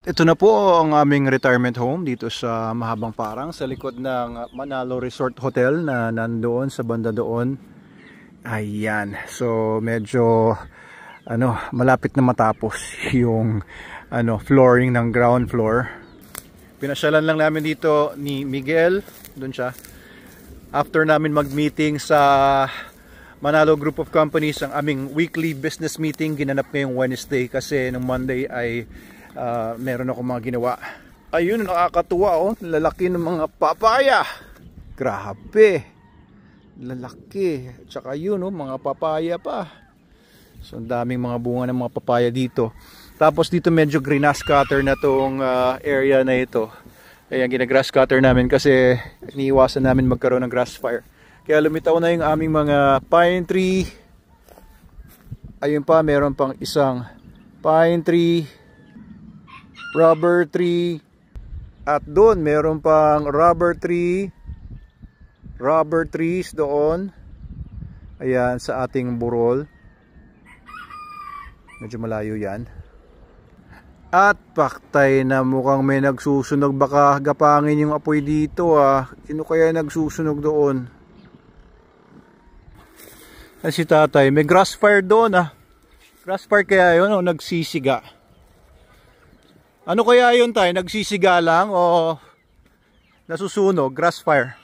Ito na po ang aming retirement home dito sa Mahabang Parang sa likod ng Manalo Resort Hotel na nandoon sa banda doon. Ayan. So medyo malapit na matapos yung flooring ng ground floor. Pinasyalan lang namin dito ni Miguel, doon siya. After namin mag-meeting sa Manalo Group of Companies, ang aming weekly business meeting ginanap ngayong Wednesday kasi nung Monday ay meron ako mga ginawa. Ayun, nakakatuwa oh, lalaki ng mga papaya. Grabe, lalaki. Tsaka yun oh, mga papaya pa. So ang daming mga bunga ng mga papaya dito. Tapos dito medyo grass cutter na tong area na ito. Kaya gina-grass cutter namin kasi iniiwasan namin magkaroon ng grass fire. Kaya lumitaw na yung aming mga pine tree. Ayun pa, meron pang isang pine tree, rubber tree, at doon meron pang rubber trees doon. Ayan, sa ating burol. Medyo malayo yan. At paktay na, mukhang may nagsusunog. Baka gapangin yung apoy dito ah. Sino kaya nagsusunog doon? Ay, si tatay, may grass fire doon ah. Grass fire kaya yun o nagsisiga? Ano kaya yun tayo? Nagsisiga lang o nasusunog? Grass fire?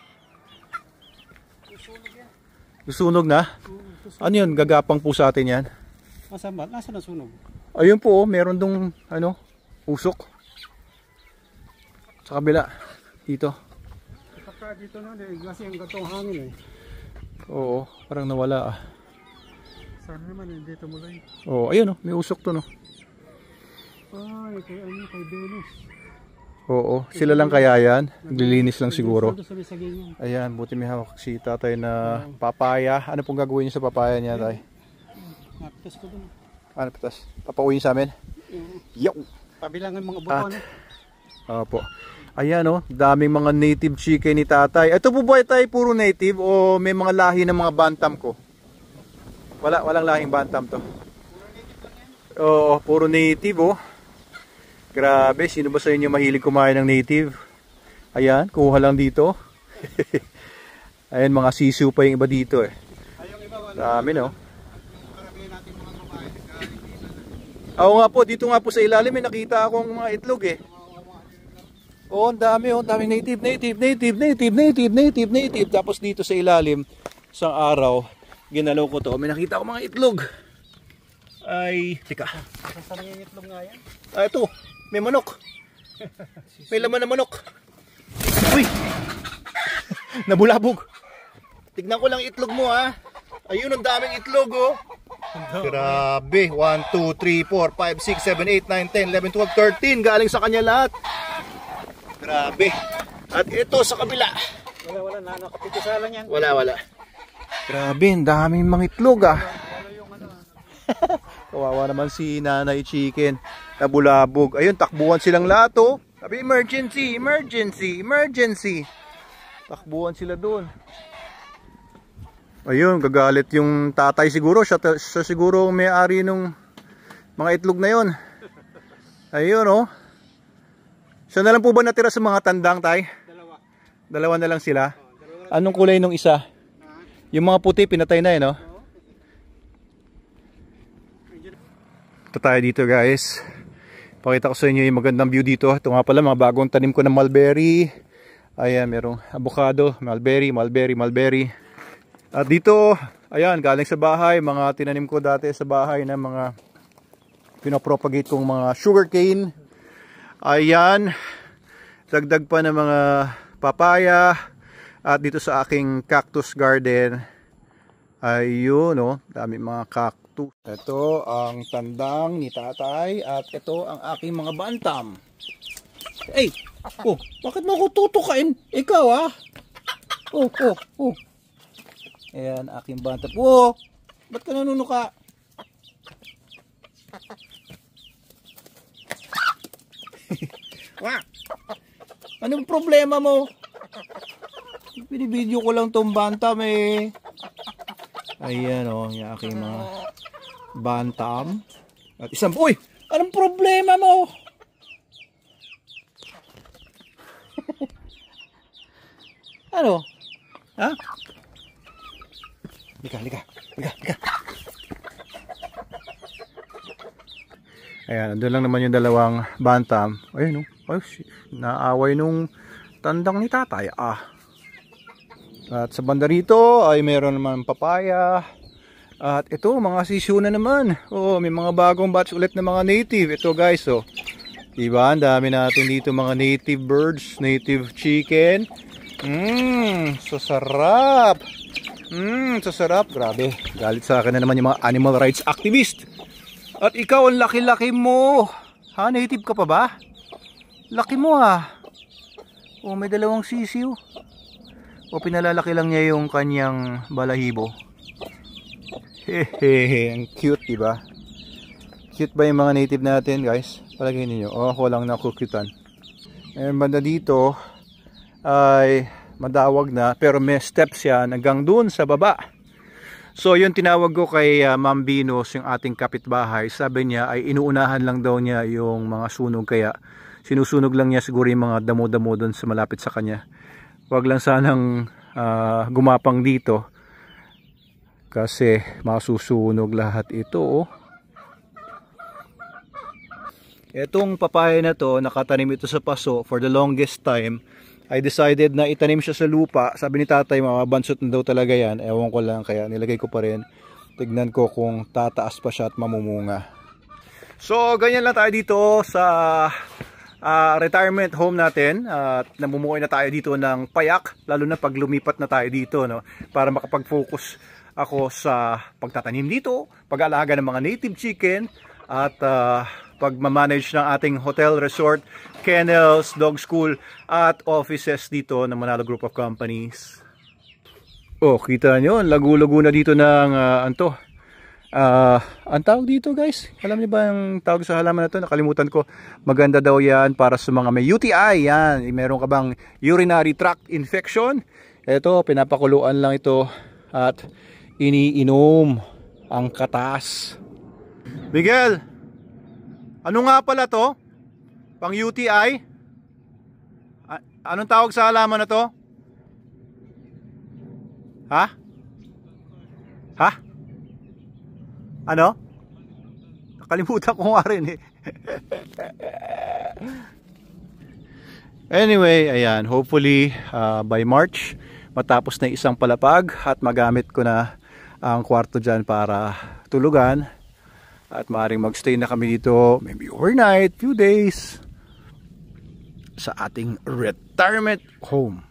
Susunog na? Ano yun? Gagapang po sa atin yan? Nasaan ba? Nasaan nasunog? Ayun po, meron dong usok. Sa kabila. Dito. Kapag dito na, kasi ang gatong hangin eh. Oo, parang nawala ah. Sana naman dito mo lang. Oo, ayun oh, may usok to no. Ay, kay Venus. Oo, sila lang kaya yan. Naglilinis lang siguro. Sa Ayan, buti may hawak si tatay na papaya. Ano pong gagawin niyo sa papaya niya, tay? Napitas ko dun. Ano pitas? Papauwi sa amin? Yo! Pabilangan mga buto. Opo. Ayan oh, daming mga native chicken ni tatay. Ito po ba tayo puro native o may mga lahi ng mga bantam ko? Walang lahing bantam to. Oo, puro native oh. Grabe, sino ba sa inyo mahilig kumain ng native? Ayan, kuha lang dito. Ayan, mga sisiw pa yung iba dito eh. Dami no. Oo nga po, dito nga po sa ilalim may nakita akong mga itlog eh. Oo, ang dami oh, daming native. Tapos dito sa ilalim, isang araw, ginalaw ko to, may nakita ako mga itlog. Ay, tika. Saan yung itlog nga yan? Ah, ito, may manok. May laman na manok. Uy! Nabulabog. Tignan ko lang itlog mo ha. Ayun, ang daming itlog oh. Grabe, 1, 2, 3, 4, 5, 6, 7, 8, 9, 10, 11, 12, 13. Galing sa kanya lahat. Grabe. At ito sa kabila. Wala, nakapitisa lang yan. Wala. Grabe, ang daming mga itlog ah. Kawawa naman si Nanay Chicken. Nabulabog. Ayun, takbuhan silang lahat oh. Sabi, emergency. Takbuhan sila doon. Ayun, gagalit yung tatay siguro. Siya siguro may-ari nung mga itlog na yun. Ayun oh. Siya na lang po ba natira sa mga tandang tay? Dalawa na lang sila. Anong kulay nung isa? Yung mga puti pinatay na eh no? Ito tayo dito guys. Pakita ko sa inyo yung magandang view dito. Ito nga pala mga bagong tanim ko ng mulberry. Ayan, merong avocado, mulberry. At dito, ayan, galing sa bahay, mga tinanim ko dati sa bahay na mga pinapropagate kong mga sugarcane. Ayan, dagdag pa ng mga papaya. At dito sa aking cactus garden, ayun oh, dami mga cactus. Ito ang tandang ni tatay at ito ang aking mga bantam. Hey, oh, bakit mo ako tutukain? Ikaw ah. Oh. Ayan, aking bantam. Oh, ba't ka nanunuka? Anong problema mo? Binibidyo ko lang tong bantam eh. Ayan o, yung aking mga bantam. At isang, uy! Anong problema mo? Ano? Ha? Lika, lika. Lika, lika. Ayan, andun lang naman yung dalawang bantam. Ayun, no? Ay, naaway nung tandang ni tatay. At sa banda rito ay meron naman papaya. At ito, mga sisiyo na naman. Oh, may mga bagong batch ulit na mga native. Ito guys, oh. Diba? Ang dami natin dito mga native birds, native chicken. So sarap. So sarap. Grabe. Galit sa akin na naman yung mga animal rights activist. At ikaw, ang laki-laki mo. Ha? Native ka pa ba? Laki mo ha. Oh, may dalawang sisiyo. O pinalalaki lang niya yung kanyang balahibo. Hehehe, ang cute, diba? Cute ba yung mga native natin, guys? Palagay ninyo. Oh, ako lang nakukutan. And banda dito ay madawag na, pero may steps yan hanggang dun sa baba. So yun, tinawag ko kay Ma'am Binos, yung ating kapitbahay. Sabi niya ay inuunahan lang daw niya yung mga sunog, kaya sinusunog lang niya siguro yung mga damo-damo doon sa malapit sa kanya. Wag lang sanang gumapang dito kasi masusunog lahat ito. Oh. Etong papaya na to, nakatanim ito sa paso for the longest time. I decided na itanim siya sa lupa. Sabi ni tatay, mababansot na daw talaga yan. Ewan ko lang, kaya nilagay ko pa rin. Tignan ko kung tataas pa siya at mamumunga. So, ganyan lang tayo dito sa retirement home natin. At namumuhay na tayo dito ng payak. Lalo na pag lumipat na tayo dito, no? Para makapag-focus ako sa pagtatanim dito, pag-aalaga ng mga native chicken, at pagmamanage ng ating hotel, resort, kennels, dog school, at offices dito ng Manalo Group of Companies. Oh, kita nyo, lagu-lagu na dito ng ang tawag dito guys, alam niyo ba yung tawag sa halaman na to? Nakalimutan ko. Maganda daw yan para sa mga may UTI. Yan, meron ka bang urinary tract infection? Ito, pinapakuluan lang ito at iniinom ang katas. Miguel, ano nga pala to? Pang UTI? Anong tawag sa halaman na to? Ha? Ha? Ano? Nakalimutan ko nga rin eh. Anyway, ayan. Hopefully by March matapos na isang palapag at magamit ko na ang kwarto dyan para tulugan. At maaaring magstay na kami dito, maybe overnight, few days, sa ating retirement home.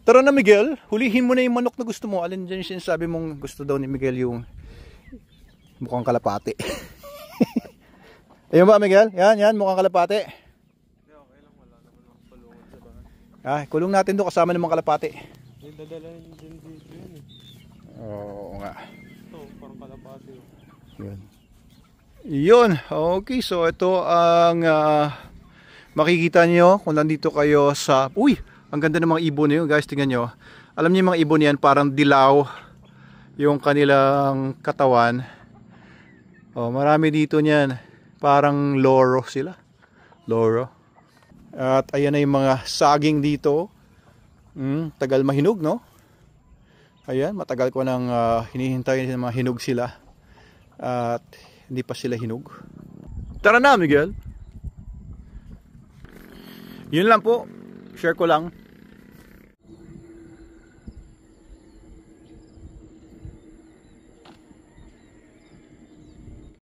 Tara na Miguel, hulihin mo na yung manok na gusto mo. Alin dyan yung sinasabi mong gusto daw ni Miguel, yung mukhang kalapati. Ayun ba Miguel? Yan, mukhang kalapati. Okay lang, wala naman ang palungan sa bahay. Kulong natin doon kasama ng mga kalapati. Yung dadalahin din dito yun eh. Oo nga. Ito, parang kalapati. Yun, okay, so ito ang makikita nyo kung nandito kayo sa, uy, ang ganda ng mga ibon nyo guys, tingnan nyo. Alam niyo yung mga ibon yan, parang dilaw yung kanilang katawan. Oh, marami dito niyan, parang loro sila, loro. At ayan na yung mga saging dito. Tagal mahinog, no? Ayan, matagal ko nang hinihintay na mga hinog sila. At hindi pa sila hinog. Tara na Miguel. Yun lang po, share ko lang.